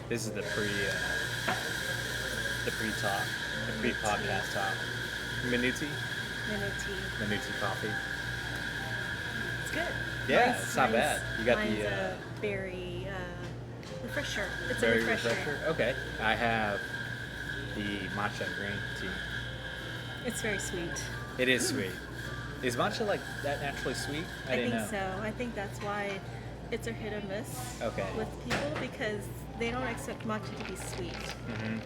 This is the pre-talk, the pre-podcast talk. Minuti, Minuti. Minuti Coffee. It's good. Yeah, it's not bad. You got mine's the a berry refresher. It's berry a refresher. Okay, I have the matcha green tea. It's very sweet. It is sweet. Is matcha like that naturally sweet? I didn't think know. so. I think that's why it's a hit or miss Okay. with people because they don't expect matcha to be sweet. Mm-hmm.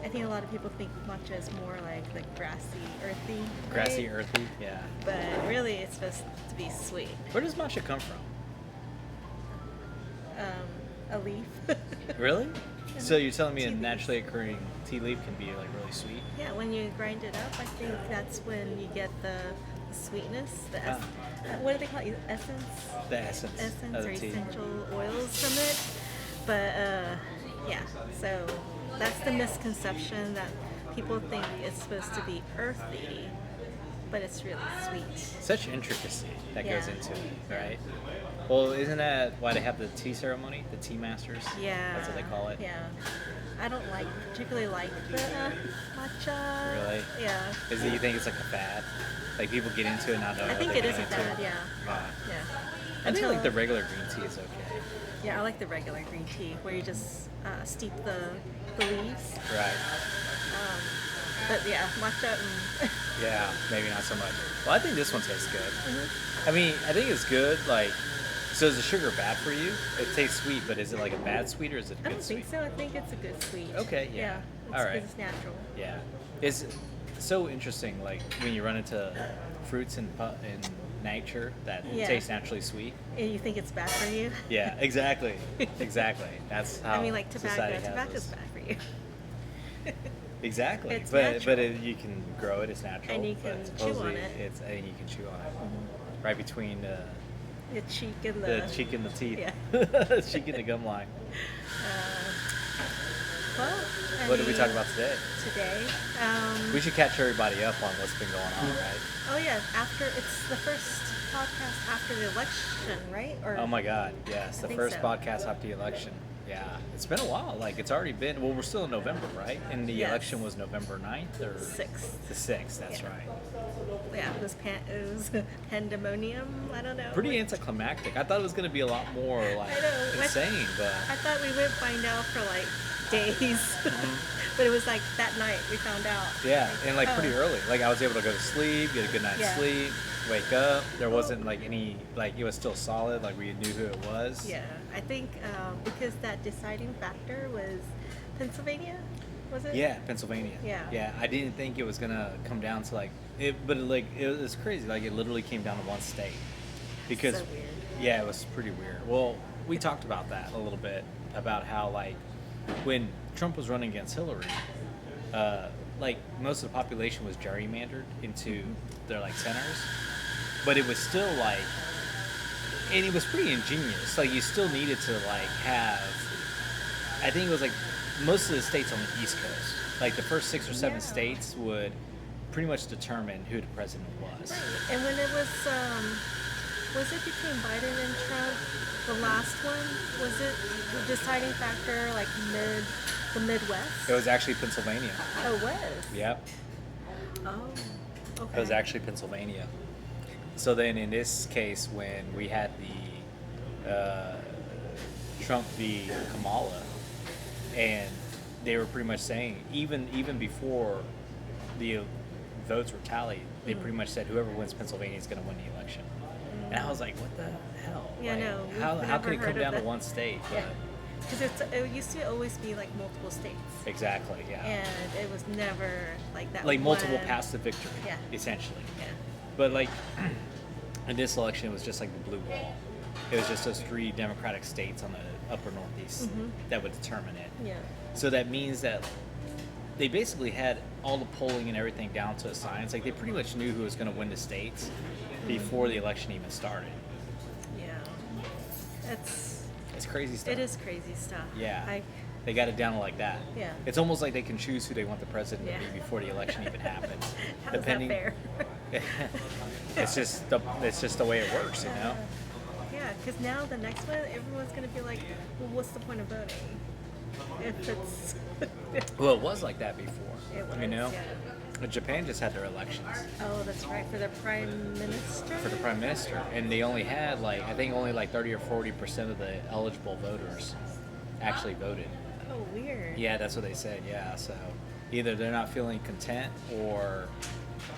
I think a lot of people think matcha is more like grassy, earthy. Grassy, right? earthy. Yeah. But really, it's supposed to be sweet. Where does matcha come from? A leaf. Really? So you're telling me Tea a leaf. naturally occurring tea leaf can be like really sweet? Yeah, when you grind it up, I think that's when you get the sweetness. What do they call it? Essence? The essence of Or the tea. essential oils from it. But yeah, so that's the misconception that people think it's supposed to be earthy, but it's really sweet. Such intricacy that goes Yeah. into it, right? Well, isn't that why they have the tea ceremony, the tea masters? Yeah. That's what they call it. Yeah. I don't particularly like the matcha. Really? Yeah. Is it you think it's like a fad? Like people get into it not knowing I what think they're it is a getting into? fad, yeah. Yeah. Yeah. I think like the regular green tea is okay. Yeah, I like the regular green tea where you just steep the leaves. Right. But yeah, matcha. Yeah, maybe not so much. Well, I think this one tastes good. Mm-hmm. I mean, I think it's good. Like, so is the sugar bad for you? It tastes sweet, but is it like a bad sweet or is it a I good don't sweet? think so. I think it's a good sweet. Okay, yeah. It's All right. because it's natural. Yeah, it's so interesting. Like when you run into fruits in nature that Yeah. taste naturally sweet. And you think it's bad for you? Yeah, exactly, exactly. That's how I mean, like tobacco. society has Tobacco's us. bad for you. Exactly, It's but natural. you can grow it. It's natural, And you but can chew supposedly on it. It's and you can chew on it right between The cheek and the cheek and the teeth. Yeah. Cheek and the gum line. Well, What did we talk about today? today? We should catch everybody up on what's been going on, right? Oh yeah, it's the first podcast after the election, right? Or Oh my God, yes, the think first so. podcast after the election. Yeah, it's been a while. Like it's already been. Well, we're still in November, right? And the Yes. election was November 9th or 6th. The 6th. That's Yeah. right. Yeah, it was pandemonium. I don't know. Pretty anticlimactic. I thought it was going to be a lot more like I know. insane, but I thought we would find out for like days, but it was like that night we found out. yeah, and like pretty Oh. early. Like I was able to go to sleep, get a good night's Yeah. sleep, wake up. There wasn't like any like it was still solid. Like we knew who it was. Yeah, I think because that deciding factor was Pennsylvania, was it? Yeah, Pennsylvania. Yeah. Yeah, I didn't think it was gonna come down to like it, but like it was crazy. Like it literally came down to one state. Because So weird. yeah, it was pretty weird. Well, we talked about that a little bit about how like when Trump was running against Hillary, like most of the population was gerrymandered into their like centers, but it was still like, and it was pretty ingenious. Like you still needed to like have. I think it was like most of the states on the East Coast, like the first 6 or 7 Yeah. states would pretty much determine who the president was. Right. And when it was it between Biden and Trump? The last one was it the deciding factor like the Midwest? It was actually Pennsylvania. Oh, it was. Yep, Oh, okay. it was actually Pennsylvania. So then, in this case, when we had the Trump v. Kamala, and they were pretty much saying even before the votes were tallied, they pretty much said whoever wins Pennsylvania is going to win the election. And I was like, what the hell? Yeah, Like, no, we've How never could it heard come of down to that. one state? Yeah, because it used to always be like multiple states, Exactly. Yeah. and it was never like that. Like multiple one- paths to victory. Yeah. Essentially. Yeah. But like in this election, it was just like the blue wall. It was just those 3 Democratic states on the upper Northeast that would determine it. Yeah. So that means that they basically had all the polling and everything down to a science. Like they pretty much knew who was going to win the states before the election even started. Yeah. It's crazy stuff. It is crazy stuff. Yeah. They got it down like that. Yeah. It's almost like they can choose who they want the president Yeah. to be before the election even happens. How is that fair? It's just the way it works, you know. Yeah, because now the next one, everyone's gonna be like, well, what's the point of voting? if it's Well, it was like that before. it was, You know, yeah. But Japan just had their elections Oh, that's right, for the prime minister. for the prime minister, and they only had like I think only like 30 or 40% of the eligible voters actually voted. Oh, weird. Yeah, that's what they said. Yeah, so either they're not feeling content, or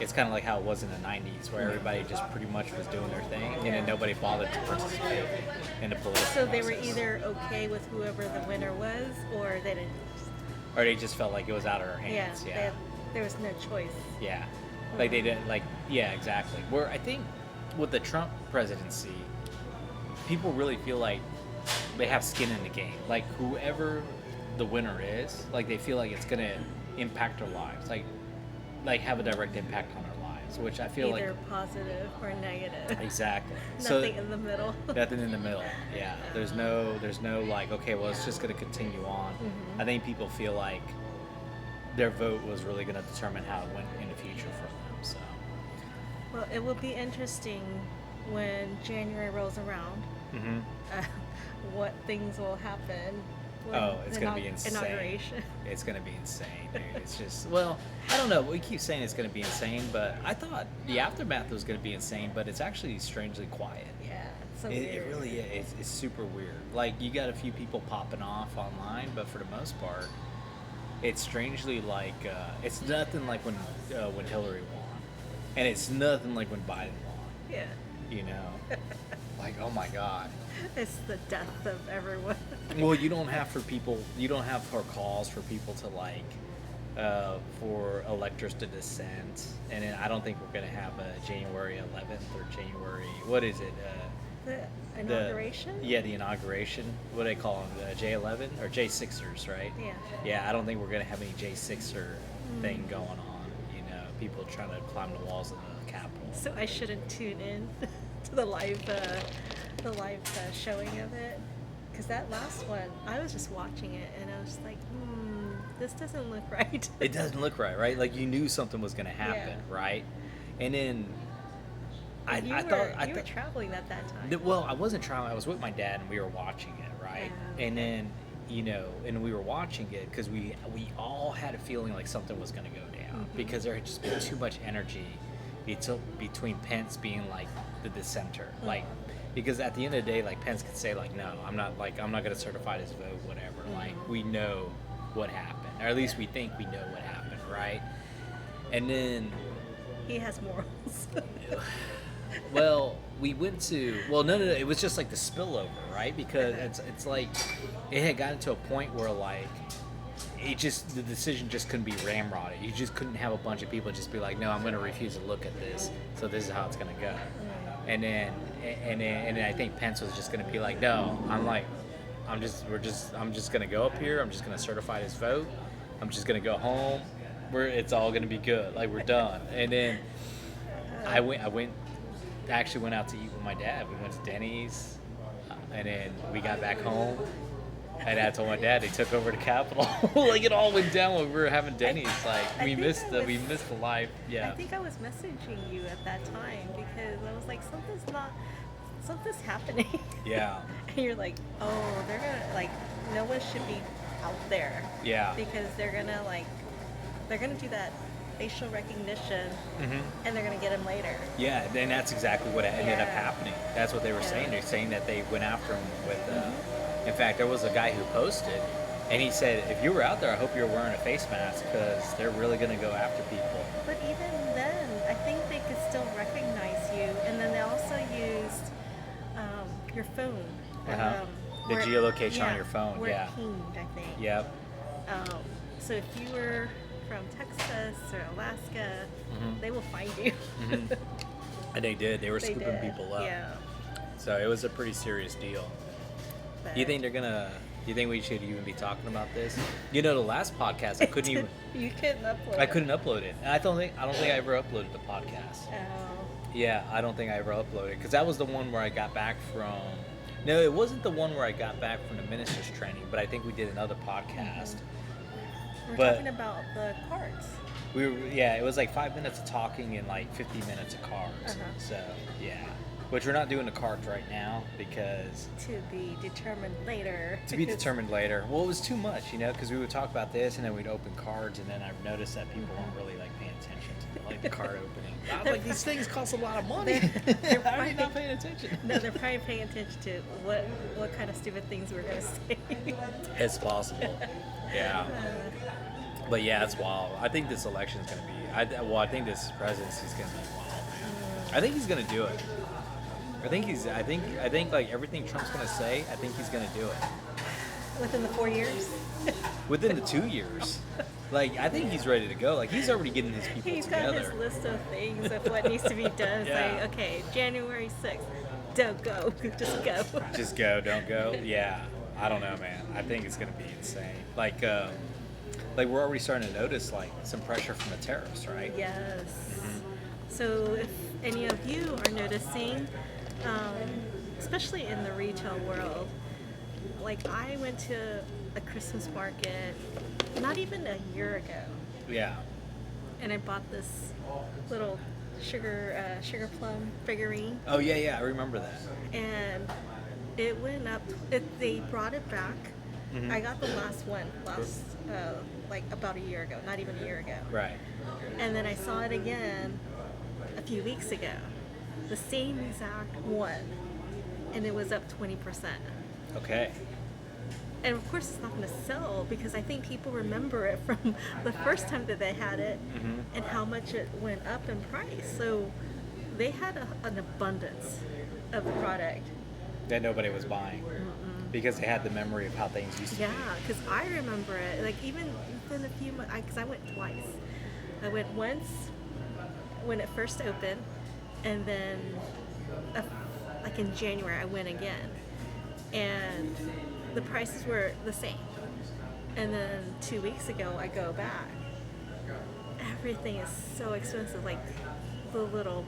it's kind of like how it was in the 90s, where everybody just pretty much was doing their thing, and then nobody bothered to participate in the political So they were process. either okay with whoever the winner was, or they didn't. Or they just felt like it was out of their Yeah, hands. they Yeah, had, there was no choice. yeah. Like they didn't like. Yeah, exactly. Where I think with the Trump presidency, people really feel like they have skin in the game. Like whoever the winner is, like they feel like it's gonna impact their lives. Like have a direct impact on their lives, which I feel Either like positive or negative. exactly. Nothing in the middle. Nothing in the middle. Yeah. There's no like, okay, well, it's just going to continue on. I think people feel like their vote was really going to determine how it went in the future for them. So, Well, it will be interesting when January rolls around. Uh, what things will happen? When oh, it's the going to be insane. Inauguration. It's going to be insane, dude. It's just, well, I don't know. We keep saying it's going to be insane, but I thought the aftermath was going to be insane, but it's actually strangely quiet. Yeah, it's so It weird. really is. It's super weird. Like, you got a few people popping off online, but for the most part, it's strangely like, it's nothing like when Hillary won. And it's nothing like when Biden won, Yeah, you know? Like, oh my God. it's the death of everyone. Well, you don't have for calls for people to like, for electors to dissent. And then I don't think we're going to have a January 11th or January, what is it? The inauguration? Yeah, the inauguration. What do they call them? J11 or J6ers, right? Yeah. Yeah, I don't think we're gonna have any J6er thing going on. You know, people trying to climb the walls of the Capitol. So I shouldn't tune in to the live showing of it, because that last one, I was just watching it and I was just like, this doesn't look right. It doesn't look right? Like you knew something was gonna happen, Yeah. right? And then You I were thought traveling at that time. well, I wasn't traveling. I was with my dad, and we were watching it, right? Oh, And okay. then, you know, and we were watching it because we all had a feeling like something was going to go down because there had just been too much energy between Pence being like the dissenter, like because at the end of the day, like Pence could say like, no, I'm not going to certify this vote, whatever. Like we know what happened, or at least we think we know what happened, right? And then. He has morals. Well, we went to no, it was just like the spillover, right? Because it's like it had gotten to a point where like the decision just couldn't be ramrodded. You just couldn't have a bunch of people just be like, no, I'm going to refuse to look at this, so this is how it's going to go. And then I think Pence was just going to be like, no, I'm just going to go up here. I'm just going to certify this vote. I'm just going to go home. It's all going to be good. Like we're done. And then I actually went out to eat with my dad. We went to Denny's, and then we got back home. And I told my dad they took over the Capitol. Like it all went down when we were having Denny's. Like we missed the live. Yeah. I think I was messaging you at that time because I was like, something's happening. Yeah. And you're like, oh, they're gonna like, no one should be out there. Yeah. Because they're gonna do that facial recognition, and they're gonna get him later. Yeah, and that's exactly what ended up Yeah. happening. That's what they were saying. They're saying that they went after him with. In fact, there was a guy who posted, and he said, "If you were out there, I hope you're wearing a face mask because they're really going to go after people." But even then, I think they could still recognize you, and then they also used your phone. The where- geolocation on your phone, where it yeah. pinged, I think. Yep. So if you were from Texas or Alaska, they will find you. And they did. They were They scooping did, people up. Yeah. So it was a pretty serious deal. But Do you think we should even be talking about this? You know, the last podcast I couldn't even. You couldn't upload. I couldn't upload it, and I don't think I ever uploaded the podcast. Oh. Yeah, I don't think I ever uploaded it because that was the one where I got back from. No, it wasn't the one where I got back from the minister's training, but I think we did another podcast. We're But- talking about the cards. It was like 5 minutes of talking and like 50 minutes of cards. Uh-huh. So yeah, which we're not doing the cards right now because To be determined later. to be determined later. Well, it was too much, because we would talk about this and then we'd open cards, and then I noticed that people weren't really like paying attention to like the card opening. I was like, these things cost a lot of money. They're How are you not paying attention? No, they're probably paying attention to what kind of stupid things we're gonna say. It's possible. Yeah. But yeah, it's wild. I think this election is going to be. I think this presidency is going to be wild, man. I think he's going to do it. I think like everything Trump's going to say, I think he's going to do it Within the 4 years. within the 2 years. Like, I think he's ready to go. Like, he's already getting his people He's together. got his list of things of what needs to be done. It's Yeah. like, okay, January 6th, don't go, just go. Just go, don't go. Yeah, I don't know, man. I think it's going to be insane. Like we're already starting to notice like some pressure from the tariffs, right? Yes. Mm-hmm. So if any of you are noticing, especially in the retail world, like I went to a Christmas market not even a year ago, Yeah. and I bought this little sugar plum figurine, Oh yeah, I remember that. and it went up. They brought it back. Mhm. I got the last one like about a year ago, not even a year ago. Right. And then I saw it again a few weeks ago, the same exact one, and it was up 20%. Okay. And of course, it's not going to sell because I think people remember it from the first time that they had it Mhm. and how much it went up in price. So they had an abundance of the product. That nobody was buying because they had the memory of how things used to Yeah, because I remember it. Like even within a few months, because I went twice. I went once when it first opened, and then like in January I went again, and the prices were the same. And then 2 weeks ago I go back. Everything is so expensive, like the little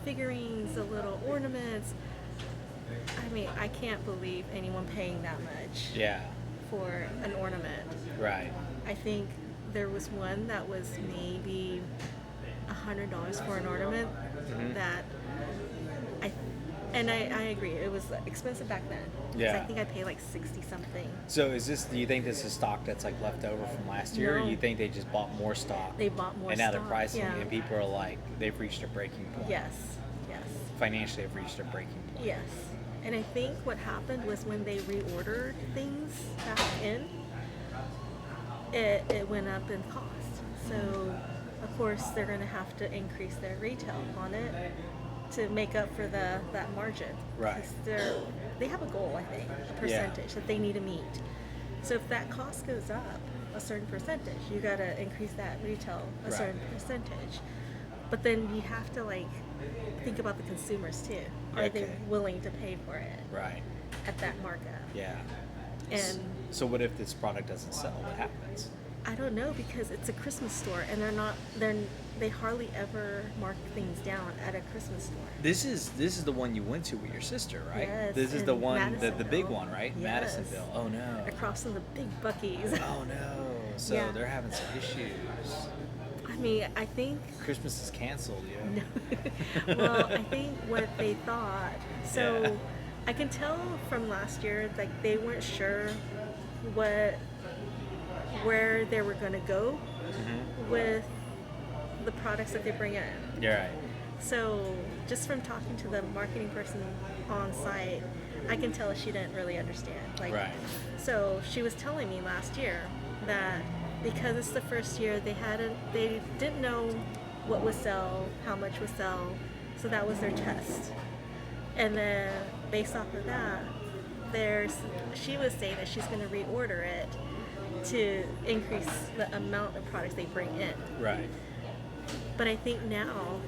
figurines, the little ornaments. I mean, I can't believe anyone paying that much be. Yeah. for an ornament. Right. I think there was one that was maybe $100 for an ornament. Mhm. That I agree, it was expensive back then. 'Cause Yeah. I think I paid like 60 something. So do you think this is stock that's like left over from last year, or No. you think they just bought more stock? They bought more and now stock. they're pricing yeah. and people are like, they've reached a breaking point. Yes. Financially, they've reached a breaking point. Yes. And I think what happened was when they reordered things back in, it went up in cost. So, of course, they're going to have to increase their retail on it to make up for that margin. Right. 'Cause they have a goal, I think, a percentage that they need to meet. So if that cost goes up a certain percentage, you got to increase that retail a Right. certain percentage. But then you have to think about the consumers too. Are they Okay. willing to pay for it Right. at that markup? Yeah. And So what if this product doesn't sell? What happens? I don't know, because it's a Christmas store and they hardly ever mark things down at a Christmas store. This is the one you went to with your sister, right? Yes, This is the in one, the big Madisonville. one, right? Yes. Madisonville. Oh no. Across from the big Buc-ee's. Oh no. So Yeah. they're having some issues. I mean, I think Christmas is canceled, yo. well, I think what they thought. So Yeah. I can tell from last year, like they weren't sure where they were going to go with the products that they bring in. You're right. So just from talking to the marketing person on site, I can tell she didn't really understand. Right. So she was telling me last year that because it's the first year, they didn't know what would sell, how much would sell, so that was their test. And then based off of that, she was saying that she's going to reorder it to increase the amount of products they bring in. Right. But I think now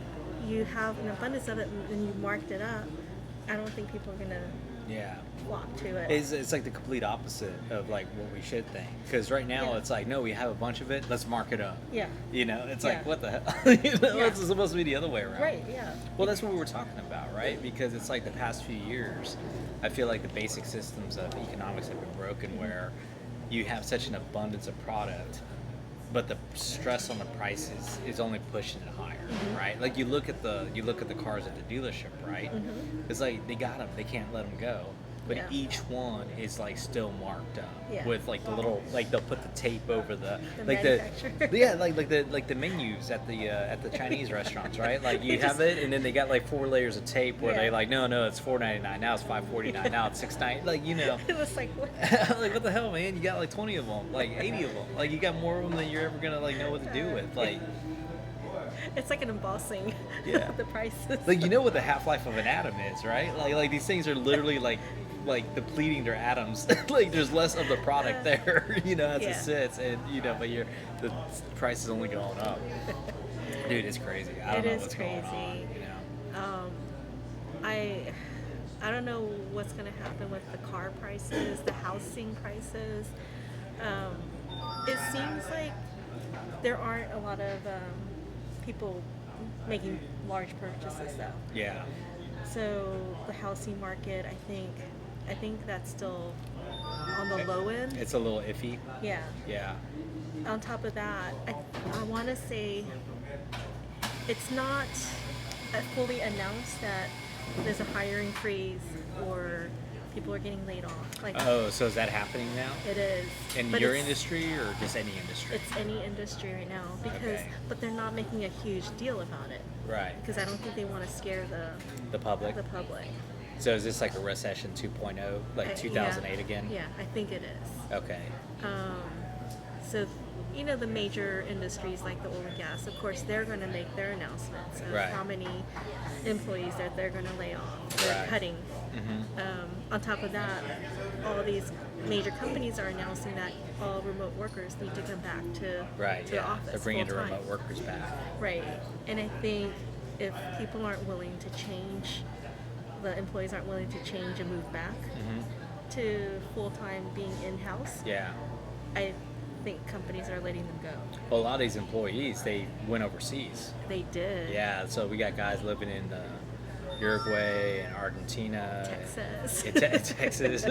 you have an abundance of it and you marked it up. I don't think people are going to Yeah. flock to it. It's like the complete opposite of like what we should think. Because right now Yeah. it's like, no, we have a bunch of it. Let's mark it up. Yeah. It's Yeah. like, what the hell? Yeah. It's supposed to be the other way around. Right, yeah. Well, that's what we were talking about, right? Because it's like the past few years, I feel like the basic systems of economics have been broken where you have such an abundance of product but the stress on the prices is only pushing it higher, right? Like you look at the cars at the dealership, right? It's like they got them, they can't let them go, but Yeah. each one is like still marked up Yeah. with like the little, like they'll put the tape over the like manufacturer. yeah, like the menus at the Chinese restaurants, right? Like you have it, and then they got like 4 layers of tape where Yeah. they like, no, it's $4.99, now it's $5.49, now it's $6.99, like It was like, what? like what the hell, man? You got like 20 of them, like 80 of them, like you got more of them than you're ever gonna like know what to do with, like. It's like an embossing. Yeah. The prices. Like you know what the half-life of an atom is, right? Like these things are literally like depleting their atoms. Like there's less of the product there, you know, as Yeah. it sits, and you know, but the price is only going up. Dude, it's crazy. I don't It know is what's going on. crazy. You know. I don't know what's going to happen with the car prices, the housing prices. It seems like there aren't a lot of people making large purchases though. Yeah. So the housing market, I think that's still on the low end. It's a little iffy. Yeah. Yeah. On top of that, I want to say it's not fully announced that there's a hiring freeze or people are getting laid off. Like Oh, so is that happening now? it is. In But your it's- industry or just any industry? It's any industry right now because, Okay. but they're not making a huge deal about it Right. because I don't think they want to scare The public. the public. So is this like a recession 2.0, like 2008 again? Yeah, I think it is. Okay. So, you know, the major industries like the oil and gas, of course, they're going to make their announcements of Right. how many employees that they're going to lay off, they're Right. cutting. On top of that, all these major companies are announcing that all remote workers need to come back to Right. the Yeah. office They're bringing the full-time. remote workers back. Right. And I think if people aren't willing to change, the employees aren't willing to change and move back to full-time being in-house, Yeah. I think companies are letting them go. Well, a lot of these employees, they went overseas. They did. Yeah. So we got guys living in Uruguay and Argentina. Texas. And Texas.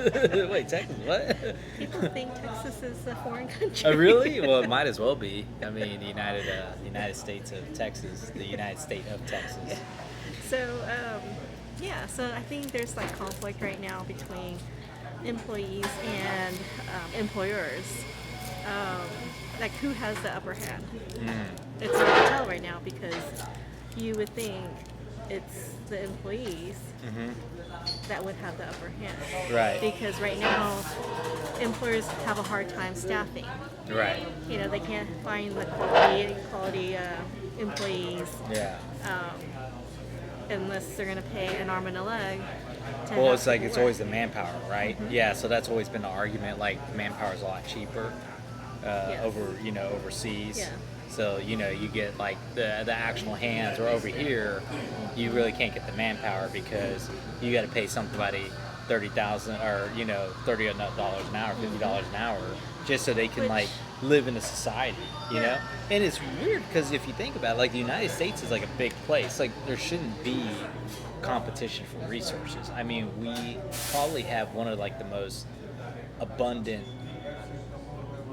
Wait, Texas? What? People think Texas is a foreign country. Oh, really? Well, it might as well be. I mean, the United States of Texas, the United State of Texas. So, yeah, so I think there's like conflict right now between employees and employers. Like who has the upper hand? It's hard to tell right now because you would think it's the employees that would have the upper hand. Right. Because right now, employers have a hard time staffing. Right. You know, they can't find the quality employees Yeah. unless they're going to pay an arm and a leg. To Well, have it's like people it's work. always the manpower, right? Yeah. So that's always been the argument. Like manpower is a lot cheaper Yes. overseas. Yeah. So you get like the actual hands. Or over here, you really can't get the manpower because you got to pay somebody $30,000 or $30 an hour, $50 an hour, just so they can Which- like live in a society, you Yeah. know. And it's weird because if you think about it, like the United States is like a big place. Like there shouldn't be competition for resources. I mean, we probably have one of like the most abundant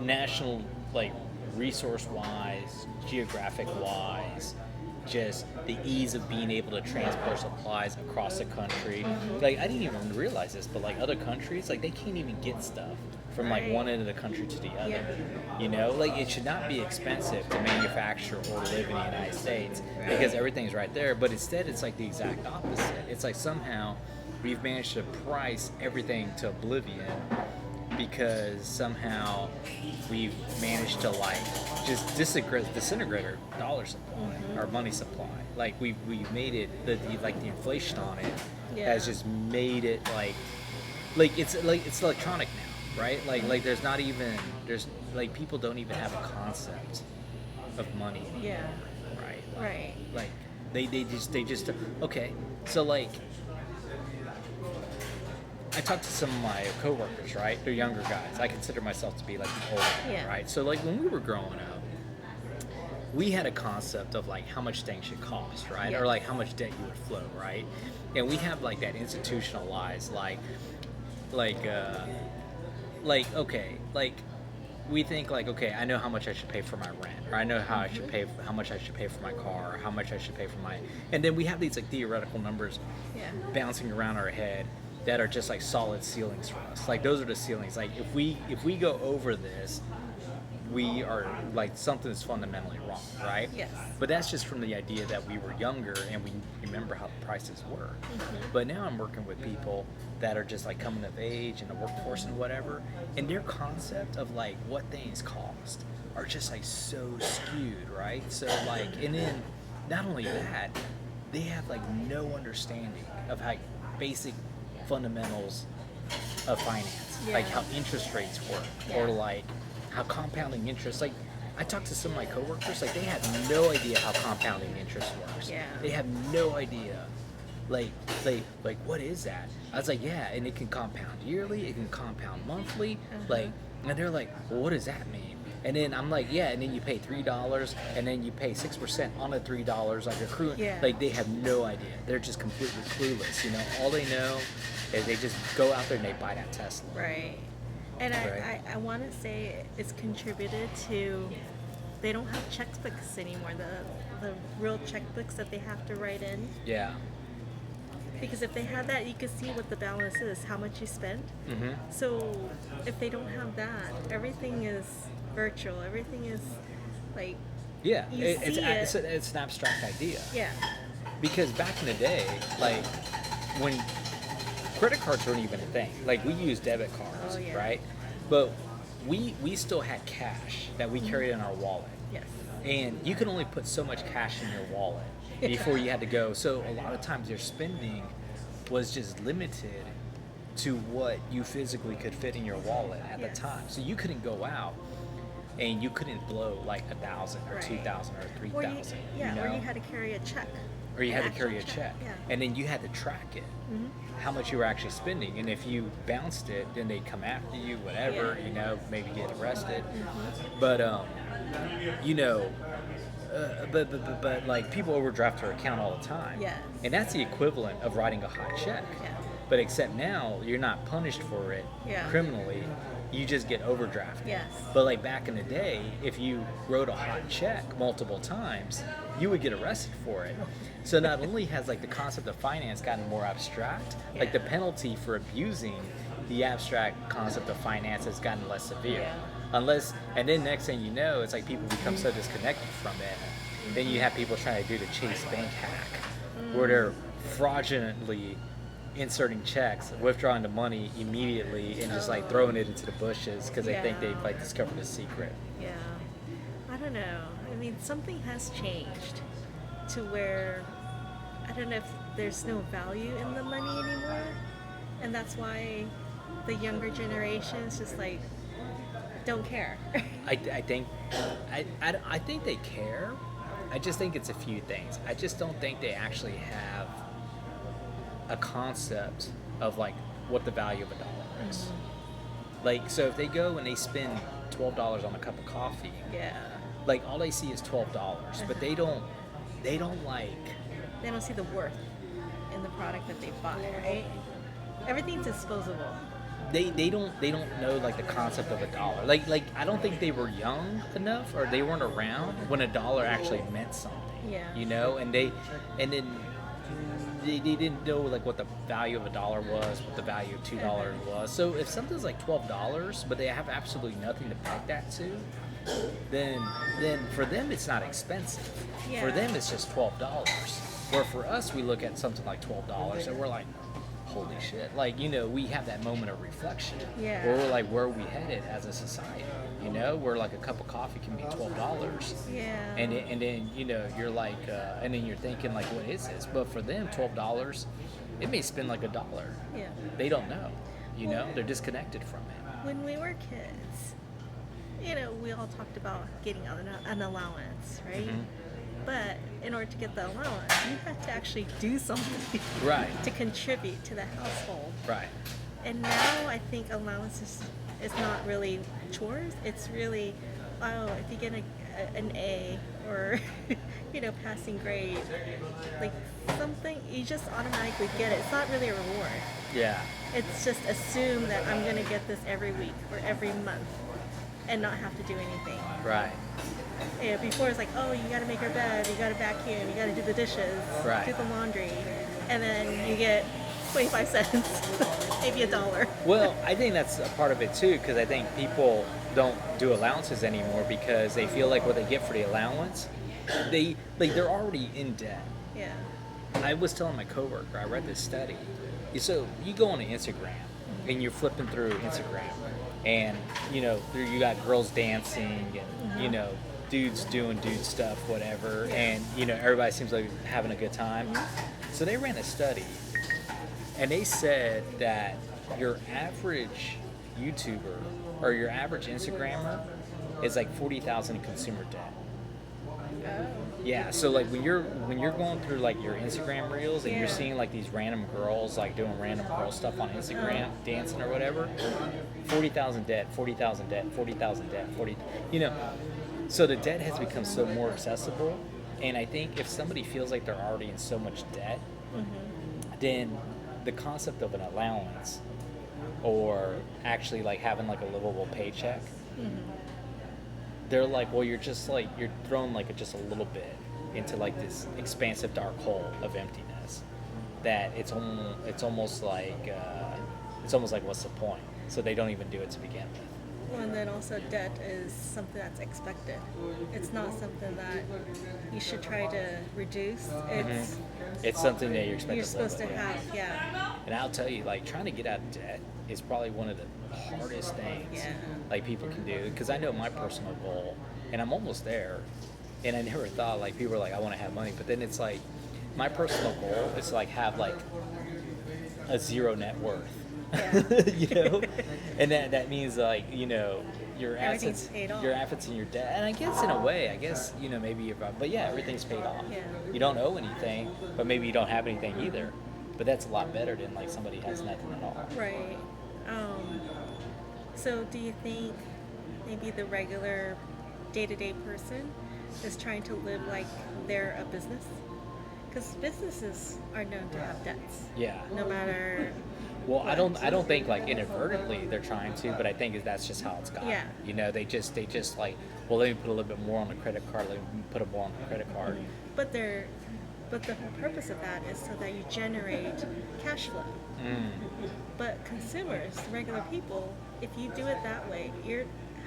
national, like resource wise, geographic wise, just the ease of being able to transport supplies across the country. Like I didn't even realize this, but like other countries, like they can't even get stuff from like Right. one end of the country to the other. Yeah. You know, like it should not be expensive to manufacture or live in the United States because everything's right there. But instead, it's like the exact opposite. It's like somehow we've managed to price everything to oblivion because somehow we've managed to like just disintegrate our dollar supply, our money supply. Like we've made it the inflation on it has just made it like it's electronic now, right? Like there's people don't even have a concept of money, Yeah. right? Right. Like they just okay. So like I talked to some of my coworkers, right? They're younger guys. I consider myself to be like the older guy, Yeah. right? So like when we were growing up, we had a concept of like how much things should cost, right? Yeah. Or like how much debt you would flow, right? And we have like that institutionalized we think like, okay, I know how much I should pay for my rent, or I know how much I should pay for my car, or how much I should pay for my, and then we have these like theoretical numbers Yeah. bouncing around our head that are just like solid ceilings for us. Like those are the ceilings. Like if we go over this, we are like something's fundamentally wrong, right? Yes. But that's just from the idea that we were younger and we remember how the prices were. But now I'm working with people that are just like coming of age in the workforce and whatever, and their concept of like what things cost are just like so skewed, right? So like, and then not only that, they have like no understanding of how basic fundamentals of finance, like how interest rates work, or like how compounding interest, like I talked to some of my coworkers, like they have no idea how compounding interest works. Yeah. They have no idea. Like what is that? I was like, yeah, and it can compound yearly, it can compound monthly, like, and they're like, well, what does that mean? And then I'm like, yeah, and then you pay $3, and then you pay 6% on the $3, like accruing. Yeah. Like they have no idea. They're just completely clueless. You know, all they know is they just go out there and they buy that Tesla. Right. And Right. I want to say it's contributed to, they don't have checkbooks anymore, the real checkbooks that they have to write in. Yeah. Because if they had that, you could see what the balance is, how much you spent. So if they don't have that, everything is virtual. Everything is like, Yeah. You It's see it's an abstract idea. yeah, Because back in the day, like when credit cards weren't even a thing, like we used debit cards, Oh, yeah. right? But we still had cash that we carried in our wallet. yes, And you could only put so much cash in your wallet before you had to go. So a lot of times your spending was just limited to what you physically could fit in your wallet at Yes. the time. So you couldn't go out and you couldn't blow like 1,000 or Right. 2,000 or or 3,000. you, yeah, you or know? you had to carry a check. Or you An had to carry a actual check, Yeah. and then you had to track it, how much you were actually spending. And if you bounced it, then they'd come after you, whatever, Yeah. you know, maybe get arrested. But you know, but like people overdraft their account all the time, Yes. and that's the equivalent of writing a hot check. Yeah. But except now you're not punished for it Yeah. criminally, you just get overdrafted. Yes. But like back in the day, if you wrote a hot check multiple times, you would get arrested for it. So not only has like the concept of finance gotten more abstract, like the Yeah. penalty for abusing the abstract concept of finance has gotten less severe. Yeah. Unless, and then next thing you know, it's like people become so disconnected from it. Then you have people trying to do the Chase Bank hack, where they're fraudulently inserting checks, withdrawing the money immediately, and just like throwing it into the bushes because they think Yeah. they've like discovered a secret. Yeah. I don't know. I mean, something has changed to where I don't know if there's no value in the money anymore. And that's why the younger generations just like don't care. I think I think they care. I just think it's a few things. I just don't think they actually have a concept of like what the value of a dollar is. Like, so if they go and they spend $12 on a cup of coffee, Yeah. like all they see is $12, but they don't like, They don't see the worth in the product that they bought, right? Everything's disposable. they don't know like the concept of a dollar. Like I don't think they were young enough or they weren't around when a dollar actually meant something. Yeah. You know, and then they didn't know like what the value of a dollar was, what the value of $2 was. So if something's like $12, but they have absolutely nothing to peg that to, then for them it's not expensive. Yeah. For them it's just $12. Where for us we look at something like $12 and we're like, holy shit! Like, you know, we have that moment of reflection. Yeah. Where we're like, where are we headed as a society? You know, where like a cup of coffee can be $12. Yeah. And then you know you're like, and then you're thinking like, what is this? But for them, $12, it may spend like $1. Yeah. They don't know. You know, they're disconnected from it. When we were kids, you know, we all talked about getting an allowance, right? But in order to get the allowance, you had to actually do something Right. to contribute to the household. Right. And now I think allowance is not really chores. It's really, oh, if you get an A or, you know, passing grade, like something, you just automatically get it. It's not really a reward. Yeah. It's just assume that I'm going to get this every week or every month. and not have to do anything. Right. Yeah, before it's like, oh, you got to make your bed, you got to vacuum, you got to do the dishes, Right. do the laundry, and then you get 25 cents, maybe $1. Well, I think that's a part of it too, because I think people don't do allowances anymore because they feel like what they get for the allowance, they're already in debt. Yeah. I was telling my coworker, I read this study. So you go on to Instagram and you're flipping through Instagram, and you got girls dancing and dudes doing dude stuff, whatever, and everybody seems like having a good time. So they ran a study, and they said that your average YouTuber or your average Instagrammer is like 40,000 in consumer debt. Oh. Yeah, so like when you're going through like your Instagram reels and you're Yeah. seeing like these random girls like doing random girl stuff on Instagram, dancing or whatever, 40,000 debt, 40,000 debt, 40,000 debt, 40. So the debt has become so more accessible, and I think if somebody feels like they're already in so much debt, then the concept of an allowance or actually like having like a livable paycheck, they're like, well, you're thrown like just a little bit into like this expansive dark hole of emptiness that it's almost like what's the point? So they don't even do it to begin with. Well, and then also debt is something that's expected. It's not something that you should try to reduce. It's something that you're expected You're to live supposed to with, have, yeah. And I'll tell you, like, trying to get out of debt is probably one of the hardest things Yeah. like people can do, because I know my personal goal, and I'm almost there, and I never thought, like, people are like, I want to have money, but then it's like my personal goal is to like have like a zero net worth. Yeah. And that means like your Everything's assets, paid off. your assets and your debt, and I guess in a way, maybe but yeah, everything's paid off. Yeah. You don't owe anything, but maybe you don't have anything either. But that's a lot better than like somebody has nothing at all. Right. So do you think maybe the regular day-to-day person is trying to live like they're a business? Because businesses are known to have debts. Yeah. No matter. Well, I don't think like inadvertently they're trying to, but I think that's just how it's gone. Yeah. They just like, well, let me put a little bit more on the credit card. Let me put more on the credit card. But the whole purpose of that is so that you generate cash flow. But consumers, regular people, if you do it that way,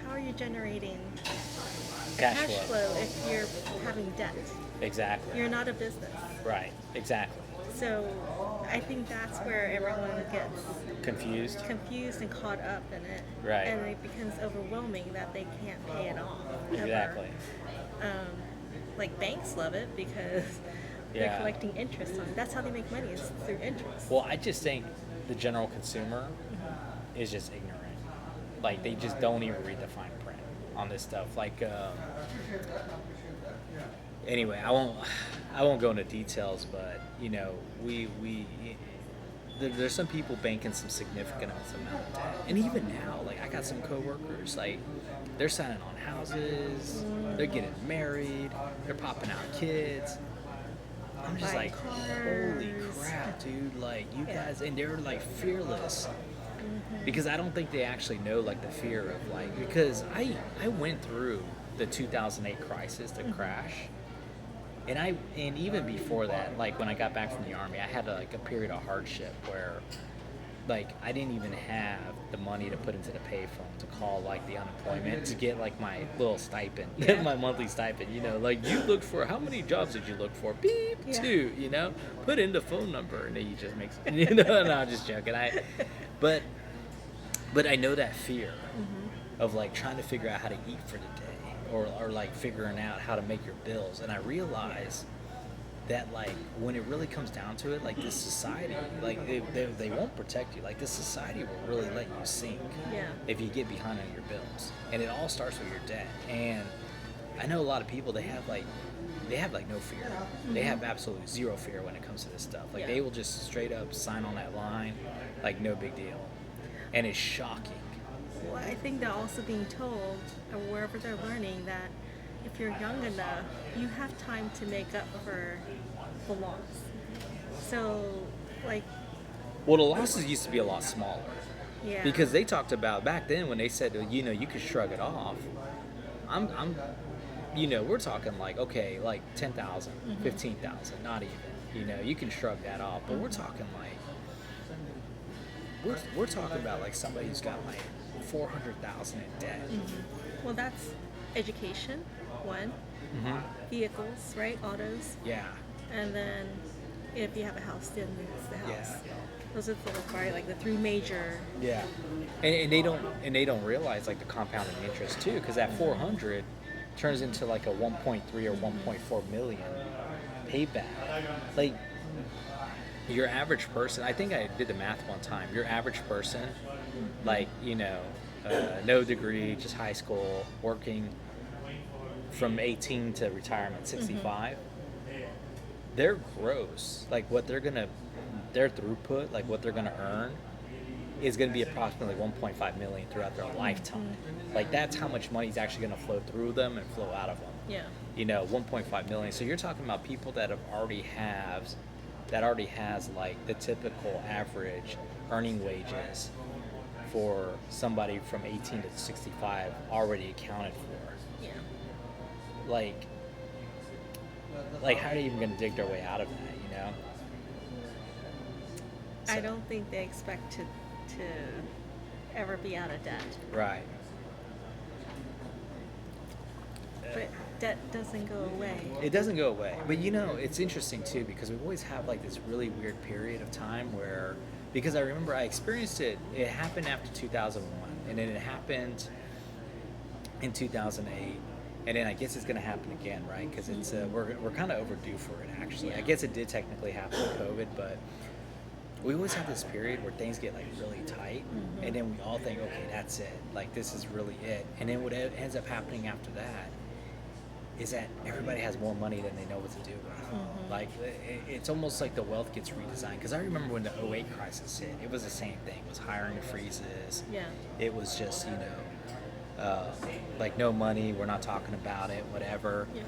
how are you generating Cash cash flow. flow if you're having debt? Exactly. You're not a business. Right. Exactly. So I think that's where everyone gets Confused. and caught up in it. Right. And it becomes overwhelming that they can't pay it off. ever. Exactly. Like banks love it because they're Yeah. collecting interest on it. That's how they make money, is through interest. Well, I just think the general consumer is just ignorant. Like they just don't even read the fine print on this stuff. Like, anyway, I won't go into details, but there's some people banking some significant amount of debt, and even now, like I got some coworkers, like they're signing on houses, they're getting married, they're popping out kids. I'm just Buying like, cars. holy crap, dude! Like you guys, and they're like fearless. Because I don't think they actually know like the fear of like, because I went through the 2008 crisis, the crash, and even before that, like when I got back from the army, I had like a period of hardship where like I didn't even have the money to put into the payphone to call like the unemployment to get like my little stipend, Yeah. my monthly stipend. Like you look for, how many jobs did you look for? Beep, Yeah. 2. Put in the phone number, and then you just make. No, I'm just joking. But I know that fear of like trying to figure out how to eat for the day, or like figuring out how to make your bills, and I realize that like when it really comes down to it, like this society, like they won't protect you. Like this society will really let you sink Yeah. if you get behind on your bills, and it all starts with your debt. And I know a lot of people, they have like no fear. They have absolutely zero fear when it comes to this stuff. Like Yeah. they will just straight up sign on that line, like no big deal, and it's shocking. Well, I think they're also being told, or wherever they're learning, that if you're young enough, you have time to make up for the loss. So, like, Well, the losses used to be a lot smaller. Yeah. Because they talked about back then when they said, you know, you could shrug it off. I'm you know, we're talking like, okay, like 10,000, 15,000, not even. You know, you can shrug that off, but we're talking like, we're talking about like somebody who's got like 400,000 in debt. Well, that's education, one. Vehicles, right? Autos. Yeah. And then if you have a house, then it's the house. Yeah. Those are probably like the three major. Yeah, and they don't realize like the compounding interest too, because that 400 turns into like a 1.3 or 1.4 million payback. Like your average person, I think I did the math one time. Your average person, like you know, no degree, just high school, working from 18 to retirement 65. Their gross, like what they're gonna, their throughput, like what they're gonna earn, is gonna be approximately 1.5 million throughout their lifetime. Like that's how much money is actually gonna flow through them and flow out of them. Yeah. You know, 1.5 million. So you're talking about people that already has like the typical average earning wages for somebody from 18 to 65 already accounted for. Yeah. Like how are they even going to dig their way out of that, you know? I don't think they expect to ever be out of debt. Right. But debt doesn't go away. It doesn't go away. But you know, it's interesting too because we always have like this really weird period of time where, because I remember I experienced it, it happened after 2001 and then it happened in 2008. And then I guess it's going to happen again, right? Because it's we're kind of overdue for it, actually. I guess it did technically happen with COVID, but we always have this period where things get like really tight, and then we all think, okay, that's it. Like this is really it. And then what ends up happening after that is that everybody has more money than they know what to do with. Like it's almost like the wealth gets redesigned. Because I remember when the '08 crisis hit, it was the same thing. It was hiring freezes. Yeah. It was just like no money, we're not talking about it, whatever. Yeah.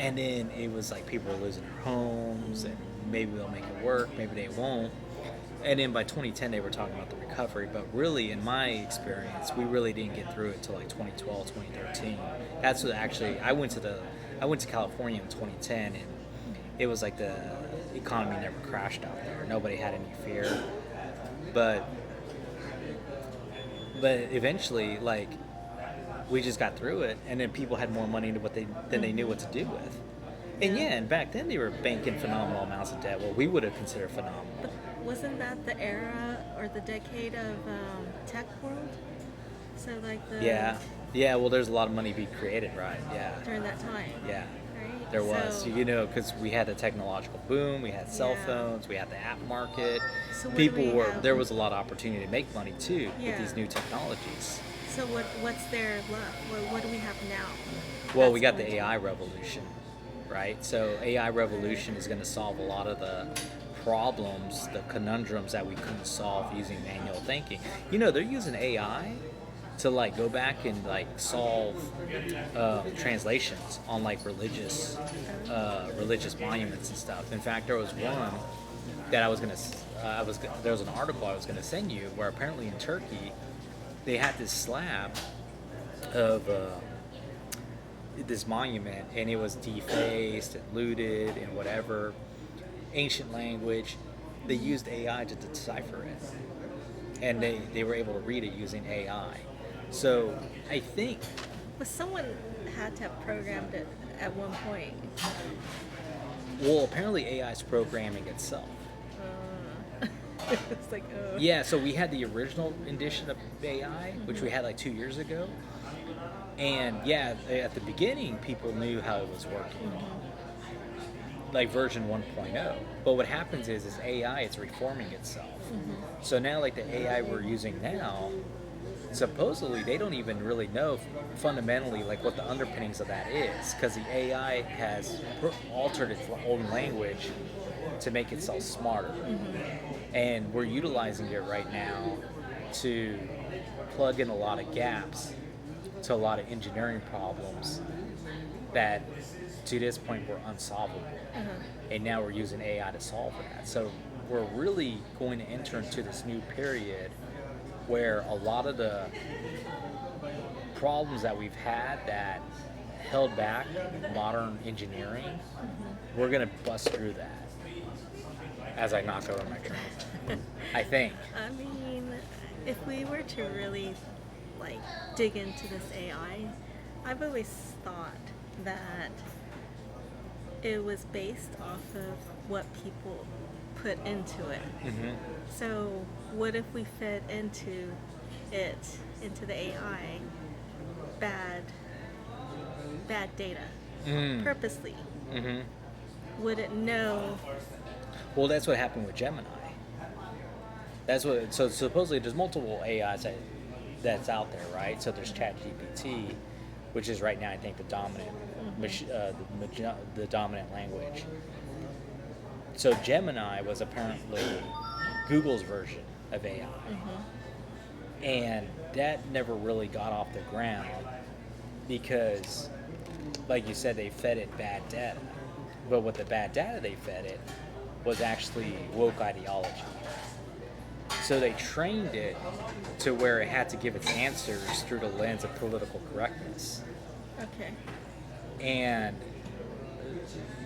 And then it was like people were losing their homes and maybe they'll make it work, maybe they won't. And then by 2010 they were talking about the recovery, but really in my experience we really didn't get through it until like 2012, 2013. That's what actually I went to California in 2010 and it was like the economy never crashed out there. Nobody had any fear. But eventually like we just got through it, and then people had more money than they knew what to do with. And and back then they were banking phenomenal amounts of debt. What we would have considered phenomenal. But wasn't that the era or the decade of tech world? So like the Well, there's a lot of money being created, right? Yeah. during that time. Yeah. Right. There was, So, because we had the technological boom, we had cell phones, we had the app market. So what do we have? There was a lot of opportunity to make money too with Yeah. these new technologies. So what's there left? What do we have now? Well, That's we got going the to- AI revolution, right? So AI revolution is going to solve a lot of the problems, the conundrums that we couldn't solve using manual thinking. They're using AI to like go back and like solve translations on like religious monuments and stuff. In fact, there was one that there was an article I was going to send you where apparently in Turkey they had this slab of this monument, and it was defaced and looted and whatever, ancient language. They used AI to decipher it, and they were able to read it using AI. So I think, But someone had to have programmed it at one point. well, apparently AI is programming itself. It's like, oh. Yeah, so we had the original edition of AI, which we had like 2 years ago. And yeah, at the beginning, people knew how it was working, like version 1.0. But what happens is AI, it's reforming itself. So now, like the AI we're using now, supposedly they don't even really know fundamentally like what the underpinnings of that is, because the AI has altered its own language to make itself smarter. And we're utilizing it right now to plug in a lot of gaps to a lot of engineering problems that to this point were unsolvable. And now we're using AI to solve that. So we're really going to enter into this new period where a lot of the problems that we've had that held back modern engineering, we're gonna bust through that as I knock over my drink. I think. I mean, if we were to really like dig into this AI, I've always thought that it was based off of what people put into it. So what if we fed into the AI, bad data, purposely? Would it know? Well, that's what happened with Gemini. That's what. So supposedly, there's multiple AIs that's out there, right? So there's ChatGPT, which is right now, I think, the dominant, the dominant language. So Gemini was apparently Google's version of AI, and that never really got off the ground because, like you said, they fed it bad data. But what the bad data they fed it was actually woke ideology. So they trained it to where it had to give its answers through the lens of political correctness. Okay. And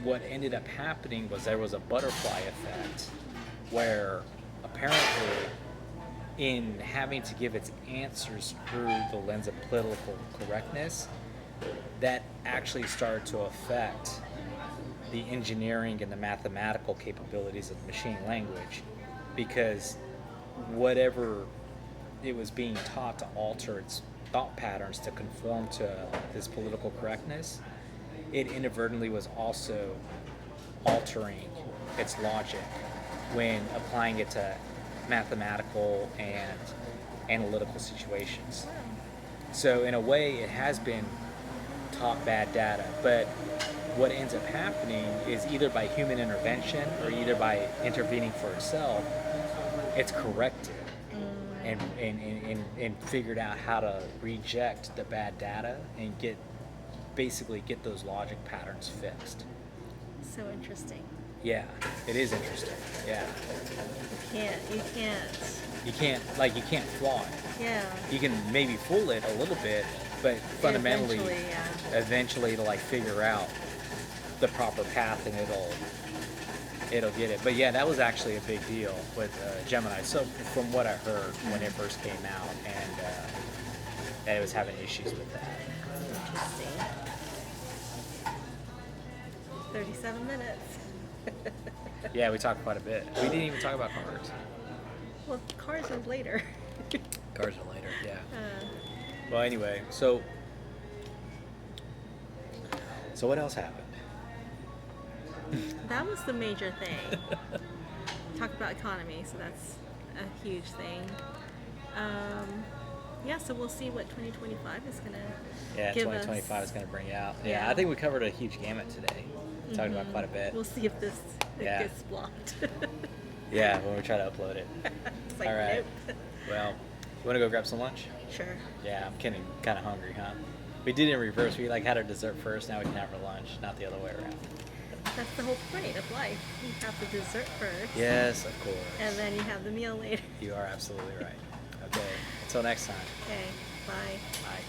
what ended up happening was there was a butterfly effect where apparently in having to give its answers through the lens of political correctness, that actually started to affect the engineering and the mathematical capabilities of machine language, because whatever it was being taught to alter its thought patterns to conform to this political correctness, it inadvertently was also altering its logic when applying it to mathematical and analytical situations. So in a way, it has been taught bad data, but what ends up happening is either by human intervention or either by intervening for itself, it's corrected and figured out how to reject the bad data and basically get those logic patterns fixed. So interesting. Yeah, it is interesting. Yeah. You can't flaw it. Yeah. You can maybe fool it a little bit, but fundamentally, eventually it'll figure out the proper path and it'll get it. But yeah, that was actually a big deal with Gemini. So from what I heard when it first came out, and it was having issues with that. Interesting. 37 minutes. Yeah, we talked quite a bit. We didn't even talk about cars. Well, cars are later. Cars are later, yeah. Well, anyway, so what else happened? That was the major thing. Talk about economy, so that's a huge thing. Yeah, so we'll see what 2025 is going to give 2025 is going to bring out. Yeah, Yeah. I think we covered a huge gamut today. We talked about quite a bit. We'll see if it gets blocked. Yeah, when we try to upload it. It's like, All right. nope. Well, you want to go grab some lunch? Sure. Yeah, I'm getting kind of hungry, huh? We did it in reverse. We had our dessert first, now we can have our lunch, not the other way around. That's the whole point of life. You have the dessert first. Yes, of course. And then you have the meal later. You are absolutely right. Okay, until next time. Okay, bye. Bye.